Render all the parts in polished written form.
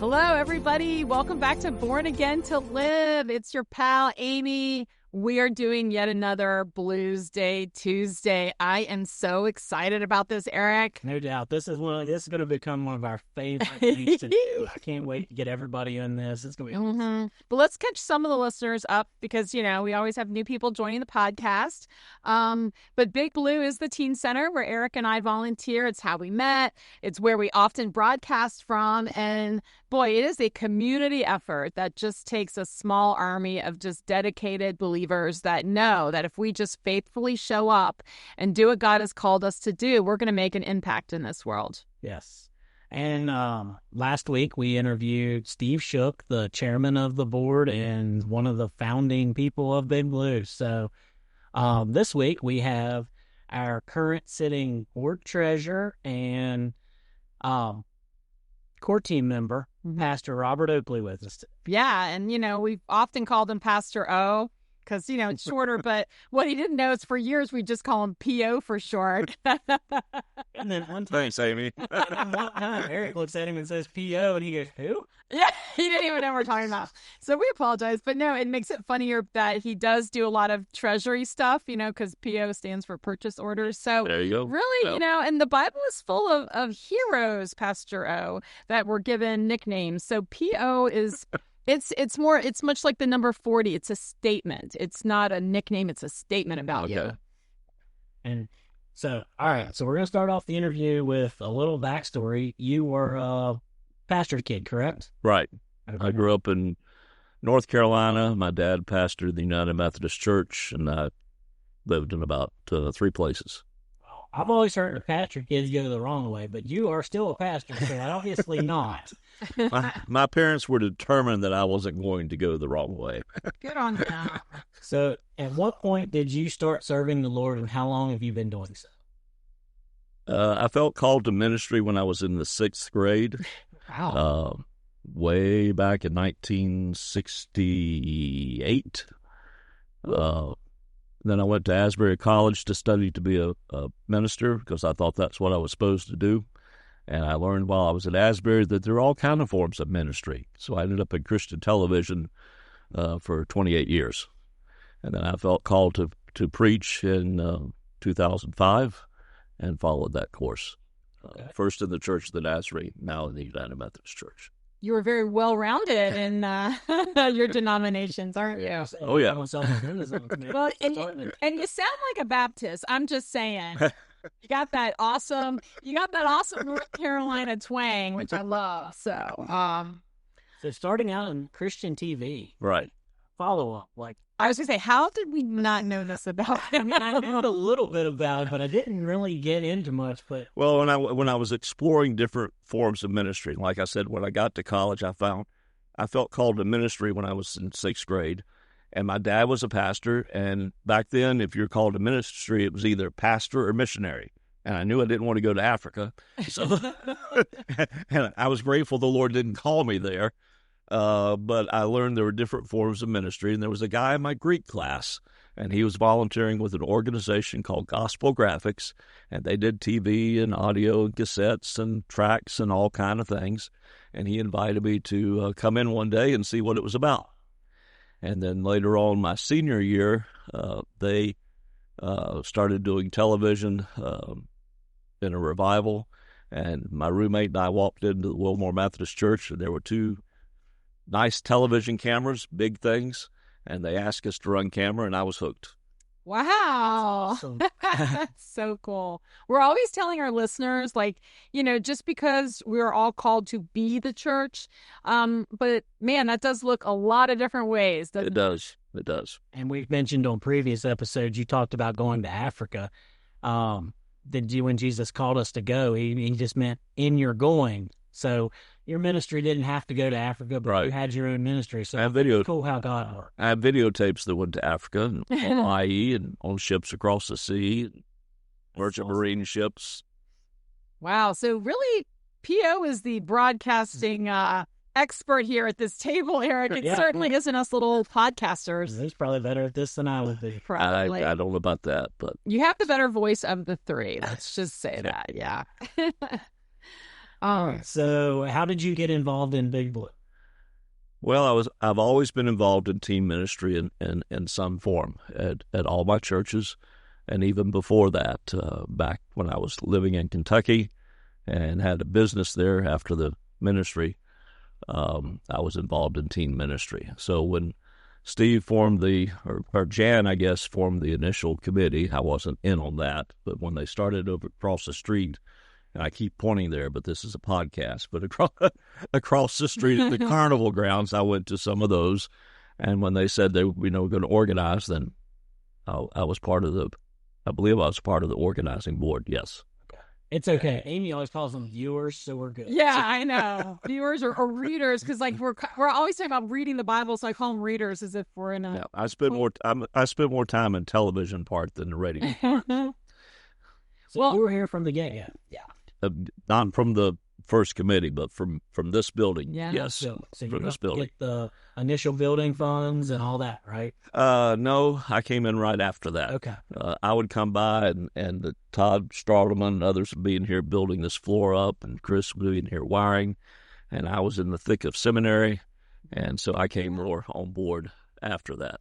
Hello, everybody. Welcome back to Born Again to Live. It's your pal, Amy. We are doing yet another Blues Day Tuesday. I am so excited about this, Eric. No doubt. This is going to become one of our favorite things to do. I can't wait to get everybody in this. It's going to be But let's catch some of the listeners up because, we always have new people joining the podcast. But Big Blue is the teen center where Eric and I volunteer. It's how we met. It's where we often broadcast from. And boy, it is a community effort that just takes a small army of just dedicated believers that know that if we just faithfully show up and do what God has called us to do, we're going to make an impact in this world. Yes. And last week we interviewed Steve Shook, the chairman of the board and one of the founding people of Big Blue. So this week we have our current sitting board treasurer and core team member, Pastor Robert Oakley, with us. Yeah, and we've often called him Pastor O because it's shorter, but what he didn't know is for years we just call him PO for short. And then one time, thanks, Amy. one time Eric looks at him and says PO, and he goes, "Who?" Yeah, he didn't even know what we're talking about. So we apologize, but no, it makes it funnier that he does do a lot of treasury stuff, because PO stands for purchase orders. So There you go. really, and the Bible is full of heroes, Pastor O, that were given nicknames. So PO is, it's much like the number 40. It's a statement. It's not a nickname. It's a statement about you. And so, all right. So we're going to start off the interview with a little backstory. You were a pastor's kid, correct? Right. Okay. I grew up in North Carolina. My dad pastored the United Methodist Church, and I lived in about 3 places. I've always heard the pastor kids go the wrong way, but you are still a pastor, so obviously not. My parents were determined that I wasn't going to go the wrong way. Good on them. So at what point did you start serving the Lord, and how long have you been doing so? I felt called to ministry when I was in the 6th grade. Wow. Way back in 1968. Then I went to Asbury College to study to be a minister because I thought that's what I was supposed to do. And I learned while I was at Asbury that there are all kinds of forms of ministry. So I ended up in Christian television for 28 years. And then I felt called to preach in 2005 and followed that course. First in the Church of the Nazarene, now in the United Methodist Church. You were very well-rounded in your denominations, aren't you? Oh, yeah. Well, and you sound like a Baptist. I'm just saying. You got that awesome North Carolina twang, which I love. So starting out in Christian TV, Right. follow-up, like, I was going to say, how did we not know this about him? I knew a little bit about it, but I didn't really get into much. But Well, when I was exploring different forms of ministry, like I said, when I got to college, I felt called to ministry when I was in 6th grade, and my dad was a pastor. And back then, if you're called to ministry, it was either pastor or missionary. And I knew I didn't want to go to Africa, so and I was grateful the Lord didn't call me there. But I learned there were different forms of ministry, and there was a guy in my Greek class, and he was volunteering with an organization called Gospel Graphics, and they did TV and audio and cassettes and tracks and all kind of things, and he invited me to come in one day and see what it was about. And then later on, my senior year, they started doing television in a revival, and my roommate and I walked into the Wilmore Methodist Church, and there were 2 nice television cameras, big things, and they asked us to run camera, and I was hooked. Wow. That's so cool. We're always telling our listeners, just because we're all called to be the church, but man, that does look a lot of different ways. It does. It does. And we've mentioned on previous episodes, you talked about going to Africa. When Jesus called us to go, he just meant in your going. So your ministry didn't have to go to Africa, but Right. you had your own ministry. So I have video. it's cool how God worked. I have videotapes that went to Africa and on IE and on ships across the sea, merchant marine ships. Wow. So really, PO is the broadcasting expert here at this table, Eric. It certainly isn't us little podcasters. He's probably better at this than I would be. Probably. I don't know about that, but You have the better voice of the 3. Let's just say that. Yeah. So how did you get involved in Big Blue? Well, I've always been involved in team ministry in some form at all my churches, and even before that, back when I was living in Kentucky and had a business there after the ministry, I was involved in team ministry. So when Steve formed or Jan, I guess, formed the initial committee, I wasn't in on that, but when they started over across the street, and I keep pointing there, but this is a podcast, but across the street at the carnival grounds, I went to some of those, and when they said they were going to organize, then I was part of I believe I was part of the organizing board, yes. It's okay. Amy always calls them viewers, so we're good. Yeah, I know. Viewers or readers, because like we're always talking about reading the Bible, so I call them readers as if we're in a. Yeah, I spend more time in television part than the radio. So you were here from the get-go. Yeah. Not from the first committee, but from this building. Yeah. Yes, So from you this building. get the initial building funds and all that, right? No, I came in right after that. Okay. I would come by, and Todd Straudelman and others would be in here building this floor up, and Chris would be in here wiring, and I was in the thick of seminary, and so I came more on board after that.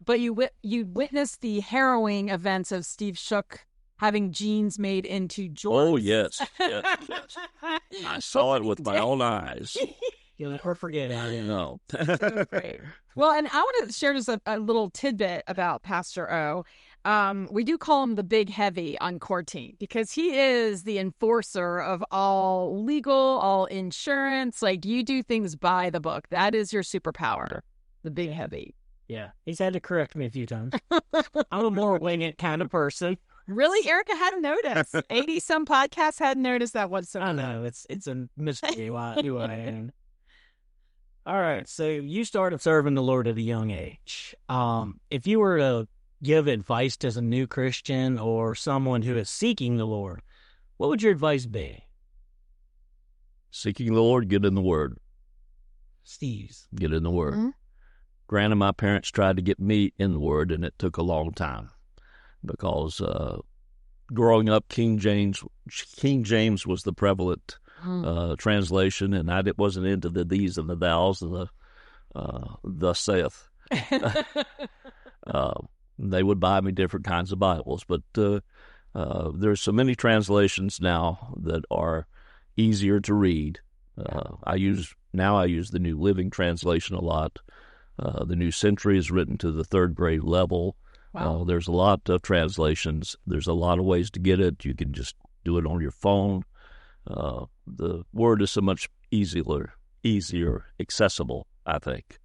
But you witnessed the harrowing events of Steve Shook having jeans made into jorts. Oh, yes. I saw it with my own eyes. You'll never forget how it is. No. So great. Well, and I want to share just a little tidbit about Pastor O. We do call him the big heavy on core team because he is the enforcer of all legal, all insurance. Like, you do things by the book. That is your superpower, the big heavy. Yeah. He's had to correct me a few times. I'm a more wing it kind of person. Really? Erica hadn't noticed. 80-some podcasts hadn't noticed that whatsoever. I know. It's a mystery who I am. All right. So you started serving the Lord at a young age. If you were to give advice to a new Christian or someone who is seeking the Lord, what would your advice be? Seeking the Lord, get in the Word. Steve's. Get in the Word. Mm-hmm. Granted, my parents tried to get me in the Word, and it took a long time because growing up, King James was the prevalent translation, and I wasn't into the these and the thous and the thus saith. They would buy me different kinds of Bibles, but there's so many translations now that are easier to read. I use the New Living Translation a lot. The New Century is written to the third grade level. Wow. There's a lot of translations. There's a lot of ways to get it. You can just do it on your phone. The Word is so much easier, accessible, I think.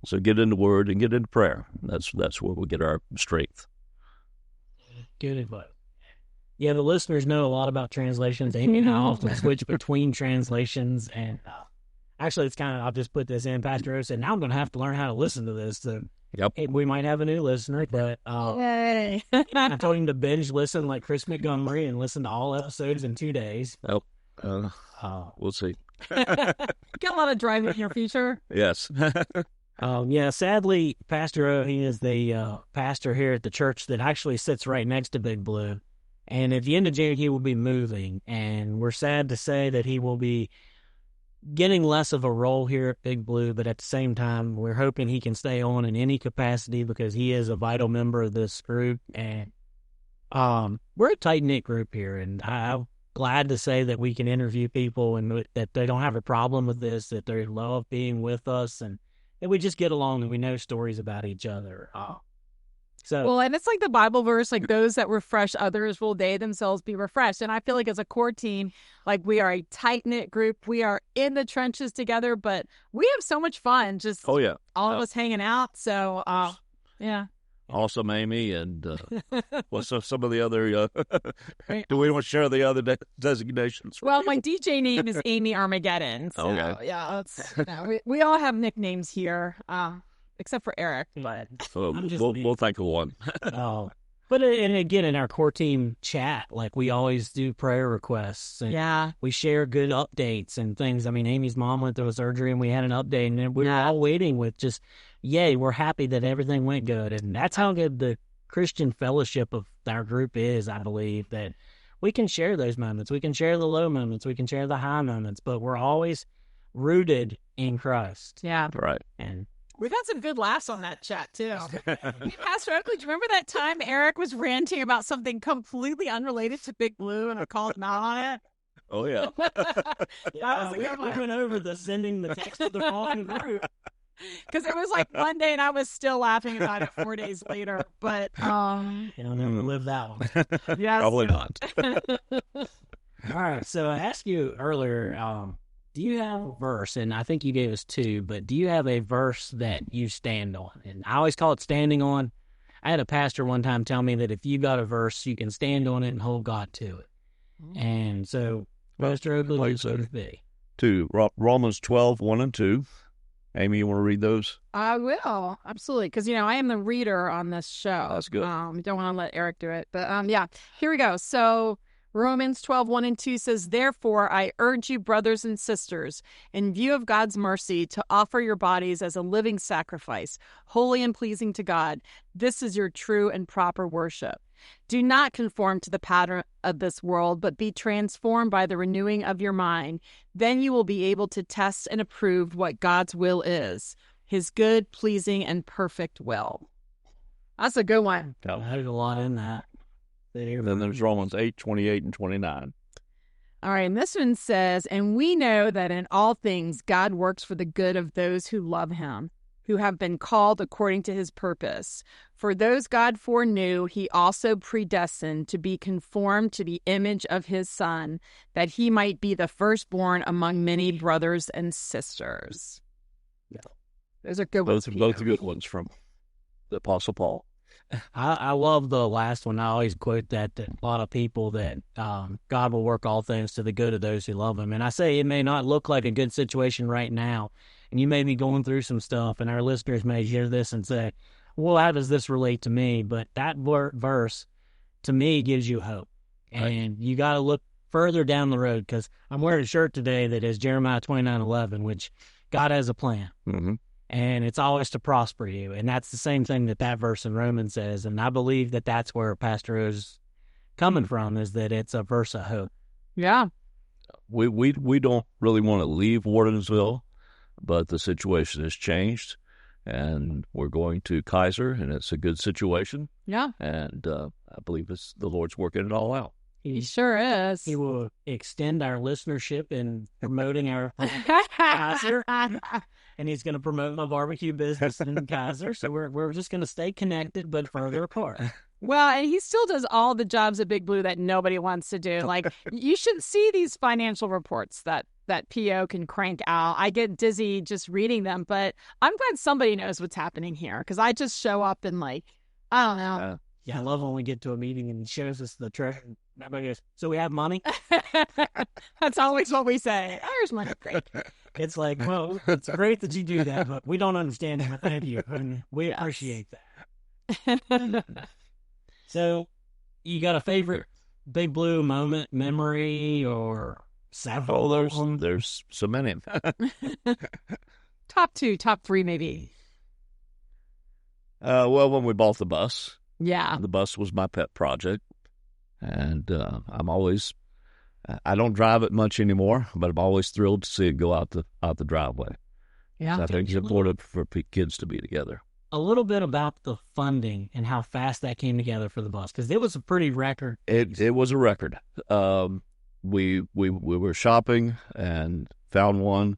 So get into Word and get into prayer. That's where we get our strength. Good advice. Yeah, the listeners know a lot about translations. Amy and I often switch between translations, and actually, it's kind of, I'll just put this in. Pastor O said, now I'm going to have to learn how to listen to this. So Yep. we might have a new listener, but Yay. I told him to binge listen like Chris Montgomery and listen to all episodes in 2 days. Oh, we'll see. Got a lot of driving in your future. Yes. Yeah, sadly, Pastor O, he is the pastor here at the church that actually sits right next to Big Blue. And at the end of June, he will be moving. And we're sad to say that he will be getting less of a role here at Big Blue, but at the same time, we're hoping he can stay on in any capacity because he is a vital member of this group. And we're a tight-knit group here, and I'm glad to say that we can interview people and that they don't have a problem with this, that they love being with us, and that we just get along and we know stories about each other. Well, and it's like the Bible verse, like those that refresh others will they themselves be refreshed. And I feel like as a core team, like we are a tight-knit group. We are in the trenches together, but we have so much fun just all of us hanging out. So, yeah. Awesome, Amy. And what's some of the other, do we want to share the other designations? Well, my DJ name is Amy Armageddon. So, yeah, we all have nicknames here. Except for Eric, but we'll think of one. But and again, in our core team chat, like we always do prayer requests. And we share good updates and things. I mean, Amy's mom went through a surgery, and we had an update, and we were all waiting with just, yay, we're happy that everything went good, and that's how good the Christian fellowship of our group is. I believe that we can share those moments. We can share the low moments. We can share the high moments, but we're always rooted in Christ. Yeah. Right. And We've had some good laughs on that chat, too. Hey, Pastor Oakley, do you remember that time Eric was ranting about something completely unrelated to Big Blue and I called him out on it? Oh, yeah. we went over the sending the text to the wrong group. Because it was like one day and I was still laughing about it 4 days later. But, You don't ever live that one. yes. Probably not. All right. So I asked you earlier, do you have a verse? And I think you gave us two, but do you have a verse that you stand on? And I always call it standing on. I had a pastor one time tell me that if you got a verse, you can stand on it and hold God to it. And so, Pastor Oakley, like what would it be? To Romans 12, 1 and 2. Amy, you want to read those? I will. Absolutely. Because, I am the reader on this show. That's good. Don't want to let Eric do it. But, yeah, here we go. So Romans 12, 1 and 2 says, "Therefore, I urge you, brothers and sisters, in view of God's mercy, to offer your bodies as a living sacrifice, holy and pleasing to God. This is your true and proper worship. Do not conform to the pattern of this world, but be transformed by the renewing of your mind. Then you will be able to test and approve what God's will is, his good, pleasing, and perfect will." That's a good one. There's a lot in that. And then there's Romans 8, 28 and 29. All right, and this one says, "And we know that in all things God works for the good of those who love him, who have been called according to his purpose. For those God foreknew, he also predestined to be conformed to the image of his Son, that he might be the firstborn among many brothers and sisters." Yeah. Those are good ones. Both good ones from the Apostle Paul. I love the last one. I always quote that a lot of people that God will work all things to the good of those who love him. And I say it may not look like a good situation right now, and you may be going through some stuff, and our listeners may hear this and say, well, how does this relate to me? But that verse, to me, gives you hope. Right. And you got to look further down the road, because I'm wearing a shirt today that is Jeremiah 29:11, which God has a plan. Mm-hmm. And it's always to prosper you. And that's the same thing that verse in Romans says. And I believe that that's where Pastor is coming from, is that it's a verse of hope. Yeah. We don't really want to leave Wardensville, but the situation has changed. And we're going to Kaiser, and it's a good situation. Yeah. And I believe the Lord's working it all out. He sure is. He will extend our listenership in promoting our Kaiser. And he's going to promote my barbecue business in Kaiser. So we're just going to stay connected, but further apart. Well, and he still does all the jobs at Big Blue that nobody wants to do. Like, you should see these financial reports that PO can crank out. I get dizzy just reading them, but I'm glad somebody knows what's happening here, because I just show up and, like, I don't know. Yeah, I love when we get to a meeting and he shows us the treasure. Everybody goes, so we have money? That's always what we say. Oh, here's money. Great. It's like, well, it's great that you do that, but we don't understand it without you, and we appreciate that. So, you got a favorite Big Blue moment, memory, or several? Oh, there's so many. Top 2, top 3, maybe. Well, when we bought the bus. Yeah. The bus was my pet project. And I don't drive it much anymore, but I'm always thrilled to see it go out the driveway. Yeah. So I think it's important for kids to be together. A little bit about the funding and how fast that came together for the bus, because it was a pretty record. It was a record. We were shopping and found one,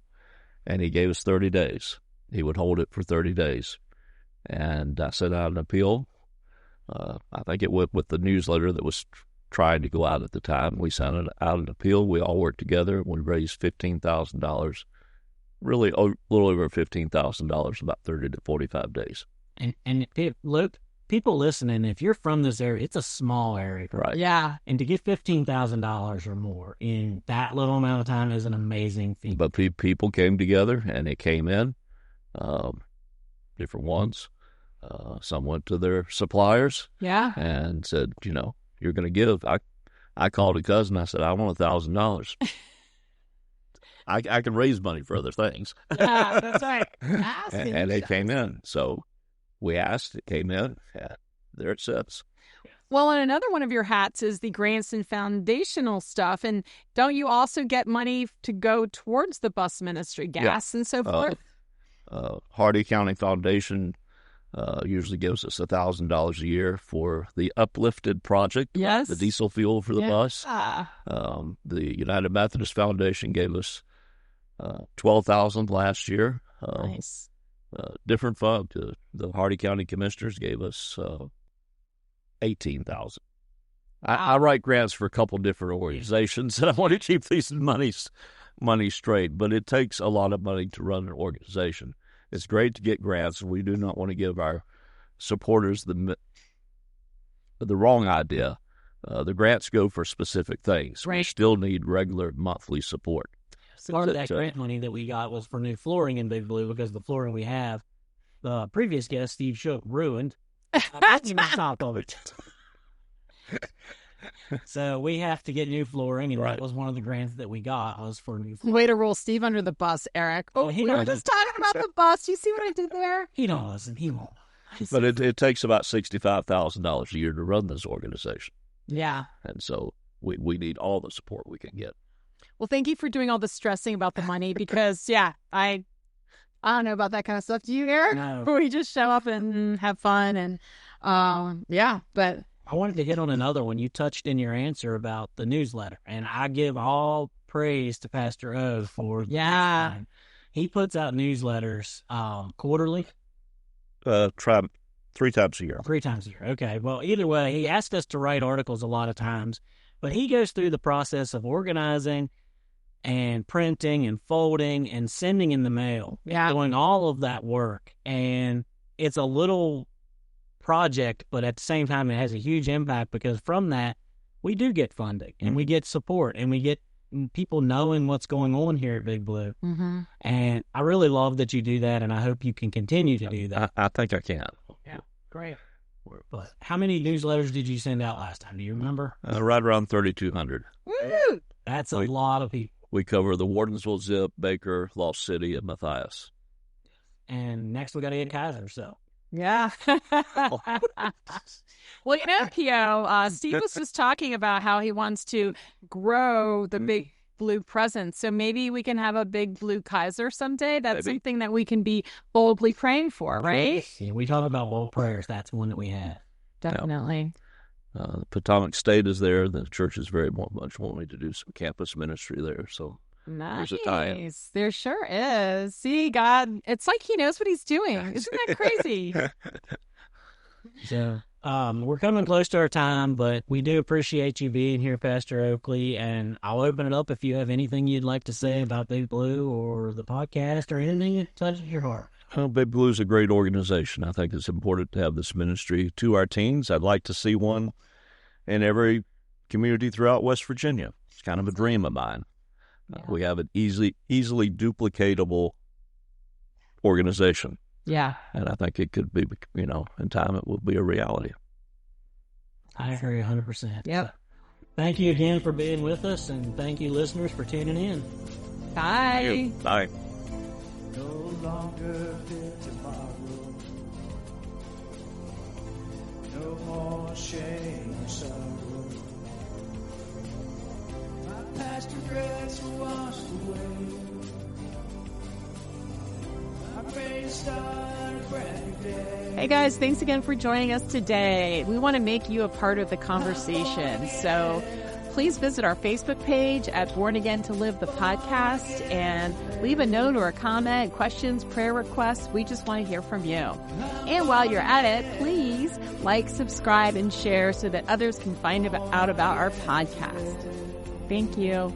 and he gave us 30 days. He would hold it for 30 days. And I sent out an appeal. I think it went with the newsletter that was trying to go out at the time. We sent out an appeal. We all worked together. We raised $15,000, really a little over $15,000, about 30 to 45 days. And look, people listening, if you're from this area, it's a small area. Right. Yeah. And to get $15,000 or more in that little amount of time is an amazing feat. But people came together, and it came in, different ones. Some went to their suppliers, yeah, and said, you're going to give. I called a cousin. I said, I want $1,000. I can raise money for other things. Yeah, that's right. and it came in. So we asked. It came in. And there it sits. Well, and another one of your hats is the grants and foundational stuff. And don't you also get money to go towards the bus ministry, gas and so forth? Hardy County Foundation usually gives us $1,000 a year for the Uplifted project. Yes. The diesel fuel for the bus. The United Methodist Foundation gave us $12,000 last year. Nice. Different fund. The Hardy County Commissioners gave us $18,000. I write grants for a couple different organizations, and I want to keep these money straight. But it takes a lot of money to run an organization. It's great to get grants, and we do not want to give our supporters the wrong idea. The grants go for specific things. Right. We still need regular monthly support. Part of that grant money that we got was for new flooring in Big Blue, because the flooring we have, the previous guest, Steve Shook, ruined. Top of it. So we have to get new flooring, and that was one of the grants that we got, was for new flooring. Way to roll Steve under the bus, Eric. We were just talking about the bus. You see what I did there? He don't listen. He won't. But it takes about $65,000 a year to run this organization. Yeah. And so we need all the support we can get. Well, thank you for doing all the stressing about the money, because, I don't know about that kind of stuff. Do you, Eric? No. We just show up and have fun, and but I wanted to hit on another one. You touched in your answer about the newsletter, and I give all praise to Pastor O for that. He puts out newsletters quarterly. 3 times a year. 3 times a year. Okay. Well, either way, he asked us to write articles a lot of times, but he goes through the process of organizing and printing and folding and sending in the mail, doing all of that work. And it's a little project, but at the same time, it has a huge impact, because from that, we do get funding and we get support and we get people knowing what's going on here at Big Blue. Mm-hmm. And I really love that you do that, and I hope you can continue to do that. I think I can. Yeah, great. But how many newsletters did you send out last time? Do you remember? Right around 3,200. Woo! That's a lot of people. We cover the Wardensville, Zip, Baker, Lost City, and Matthias. And next we got to get Kaiser, so. Yeah. Well, Pio, Steve was just talking about how he wants to grow the Big Blue presence. So maybe we can have a Big Blue Kaiser someday. That's something that we can be boldly praying for, right? Yeah, we talk about bold prayers. That's one that we have. Definitely. The Potomac State is there. The church is very much wanting to do some campus ministry there. So nice. There's a tie-in. There sure is. See, God, it's like he knows what he's doing. Isn't that crazy? So we're coming close to our time, but we do appreciate you being here, Pastor Oakley, and I'll open it up if you have anything you'd like to say about Big Blue or the podcast or anything that touches your heart. Big Blue is a great organization. I think it's important to have this ministry to our teens. I'd like to see one in every community throughout West Virginia. It's kind of a dream of mine. Yeah. We have an easily duplicatable organization. Yeah. And I think it could be, in time it will be a reality. I agree 100%. Yep. So, thank you again for being with us, and thank you, listeners, for tuning in. Bye. Bye. No longer fear tomorrow. No more shame or sorrow. My past regrets were washed away. I'm ready to start a brand new day. Hey guys, thanks again for joining us today. We want to make you a part of the conversation. So please visit our Facebook page at Born Again to Live the podcast and leave a note or a comment, questions, prayer requests. We just want to hear from you. And while you're at it, please like, subscribe, and share so that others can find out about our podcast. Thank you.